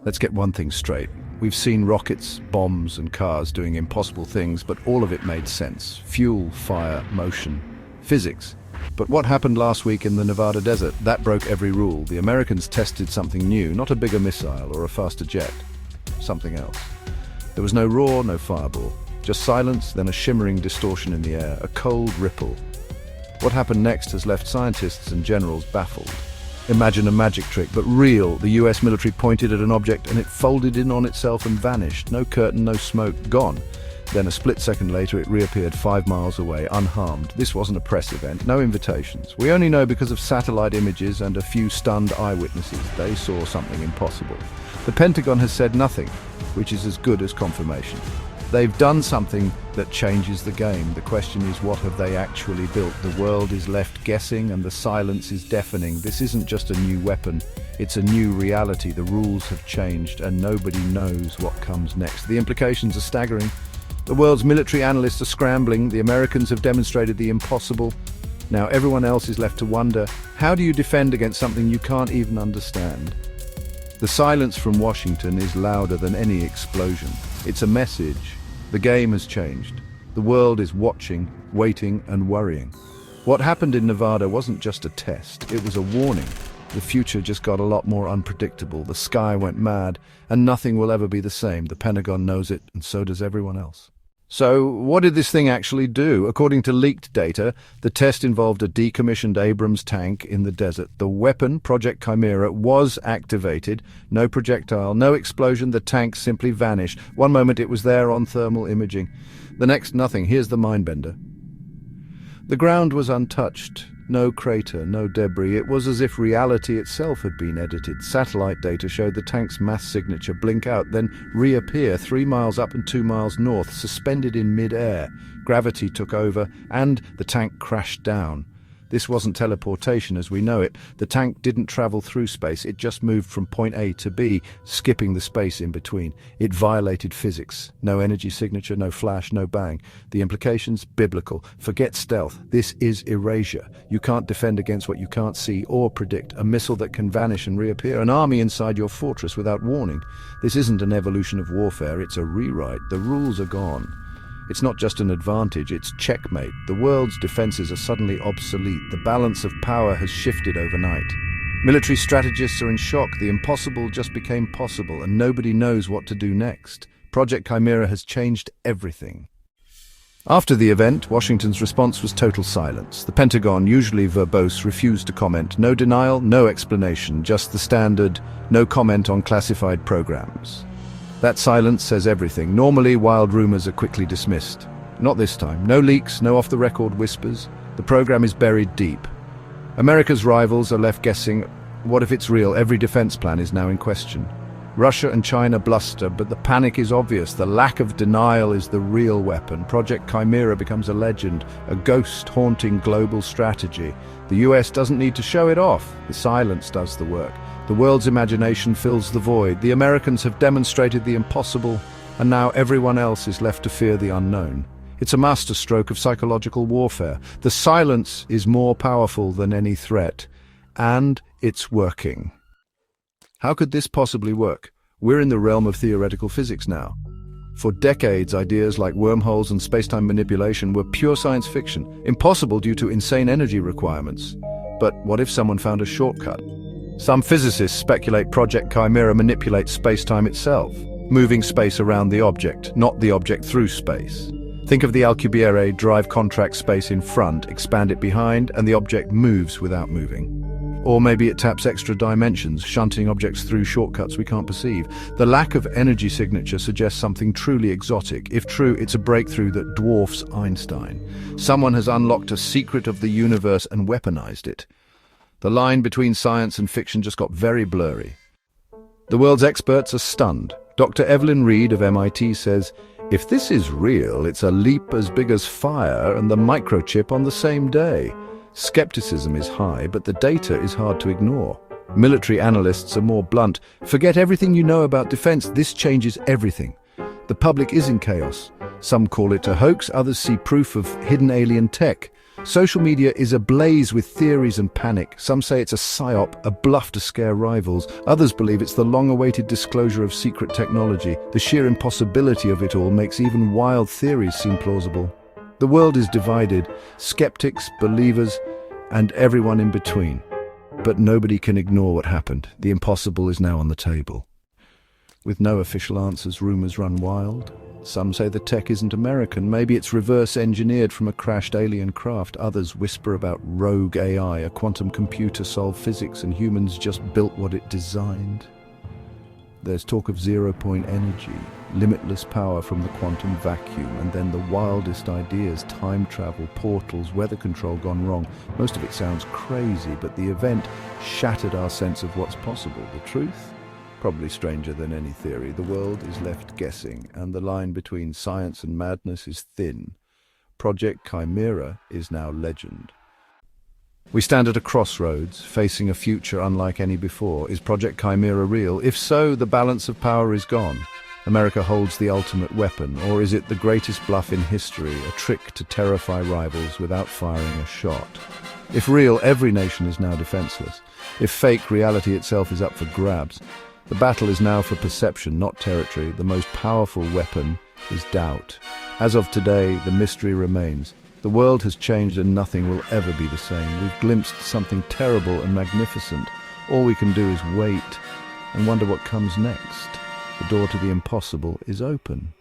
Let's get one thing straight. We've seen rockets, bombs, and cars doing impossible things, but all of it made sense. Fuel, fire, motion, physics. But what happened last week in the Nevada desert? That broke every rule. The Americans tested something new, not a bigger missile or a faster jet. Something else. There was no roar, no fireball. Just silence, then a shimmering distortion in the air, a cold ripple. What happened next has left scientists and generals baffled. Imagine a magic trick, but real. The US military pointed at an object and it folded in on itself and vanished. No curtain, no smoke, gone. Then a split second later it reappeared 5 miles away, unharmed. This wasn't a press event, no invitations. We only know because of satellite images and a few stunned eyewitnesses. They saw something impossible. The Pentagon has said nothing, which is as good as confirmation. They've done something that changes the game. The question is, what have they actually built? The world is left guessing and the silence is deafening. This isn't just a new weapon, it's a new reality. The rules have changed and nobody knows what comes next. The implications are staggering. The world's military analysts are scrambling. The Americans have demonstrated the impossible. Now everyone else is left to wonder, how do you defend against something you can't even understand? The silence from Washington is louder than any explosion. It's a message. The game has changed. The world is watching, waiting, and worrying. What happened in Nevada wasn't just a test, it was a warning. The future just got a lot more unpredictable. The sky went mad, and nothing will ever be the same. The Pentagon knows it, and so does everyone else. So, what did this thing actually do? According to leaked data, the test involved a decommissioned Abrams tank in the desert. The weapon, Project Chimera, was activated. No projectile, no explosion, the tank simply vanished. One moment it was there on thermal imaging. The next, nothing. Here's the mindbender. The ground was untouched. No crater, no debris. It was as if reality itself had been edited. Satellite data showed the tank's mass signature blink out, then reappear 3 miles up and 2 miles north, suspended in mid-air. Gravity took over, and the tank crashed down. This wasn't teleportation as we know it. The tank didn't travel through space, it just moved from point A to B, skipping the space in between. It violated physics. No energy signature, no flash, no bang. The implications? Biblical. Forget stealth. This is erasure. You can't defend against what you can't see or predict. A missile that can vanish and reappear. An army inside your fortress without warning. This isn't an evolution of warfare, it's a rewrite. The rules are gone. It's not just an advantage, it's checkmate. The world's defenses are suddenly obsolete. The balance of power has shifted overnight. Military strategists are in shock. The impossible just became possible, and nobody knows what to do next. Project Chimera has changed everything. After the event, Washington's response was total silence. The Pentagon, usually verbose, refused to comment. No denial, no explanation, just the standard, no comment on classified programs. That silence says everything. Normally, wild rumors are quickly dismissed. Not this time. No leaks, no off-the-record whispers. The program is buried deep. America's rivals are left guessing, what if it's real? Every defense plan is now in question. Russia and China bluster, but the panic is obvious. The lack of denial is the real weapon. Project Chimera becomes a legend, a ghost haunting global strategy. The US doesn't need to show it off. The silence does the work. The world's imagination fills the void. The Americans have demonstrated the impossible, and now everyone else is left to fear the unknown. It's a masterstroke of psychological warfare. The silence is more powerful than any threat, and it's working. How could this possibly work? We're in the realm of theoretical physics now. For decades, ideas like wormholes and space-time manipulation were pure science fiction, impossible due to insane energy requirements. But what if someone found a shortcut? Some physicists speculate Project Chimera manipulates space-time itself, moving space around the object, not the object through space. Think of the Alcubierre drive contract space in front, expand it behind, and the object moves without moving. Or maybe it taps extra dimensions, shunting objects through shortcuts we can't perceive. The lack of energy signature suggests something truly exotic. If true, it's a breakthrough that dwarfs Einstein. Someone has unlocked a secret of the universe and weaponized it. The line between science and fiction just got very blurry. The world's experts are stunned. Dr. Evelyn Reed of MIT says, if this is real, it's a leap as big as fire and the microchip on the same day. Skepticism is high, but the data is hard to ignore. Military analysts are more blunt. Forget everything you know about defense. This changes everything. The public is in chaos. Some call it a hoax, others see proof of hidden alien tech. Social media is ablaze with theories and panic. Some say it's a psyop, a bluff to scare rivals. Others believe it's the long-awaited disclosure of secret technology. The sheer impossibility of it all makes even wild theories seem plausible. The world is divided, skeptics, believers, and everyone in between. But nobody can ignore what happened. The impossible is now on the table. With no official answers, rumors run wild. Some say the tech isn't American. Maybe it's reverse-engineered from a crashed alien craft. Others whisper about rogue AI, a quantum computer solved physics, and humans just built what it designed. There's talk of zero-point energy, limitless power from the quantum vacuum, and then the wildest ideas, time travel, portals, weather control gone wrong. Most of it sounds crazy, but the event shattered our sense of what's possible. The truth? Probably stranger than any theory. The world is left guessing, and the line between science and madness is thin. Project Chimera is now legend. We stand at a crossroads, facing a future unlike any before. Is Project Chimera real? If so, the balance of power is gone. America holds the ultimate weapon, or is it the greatest bluff in history, a trick to terrify rivals without firing a shot? If real, every nation is now defenseless. If fake, reality itself is up for grabs. The battle is now for perception, not territory. The most powerful weapon is doubt. As of today, the mystery remains. The world has changed and nothing will ever be the same. We've glimpsed something terrible and magnificent. All we can do is wait and wonder what comes next. The door to the impossible is open.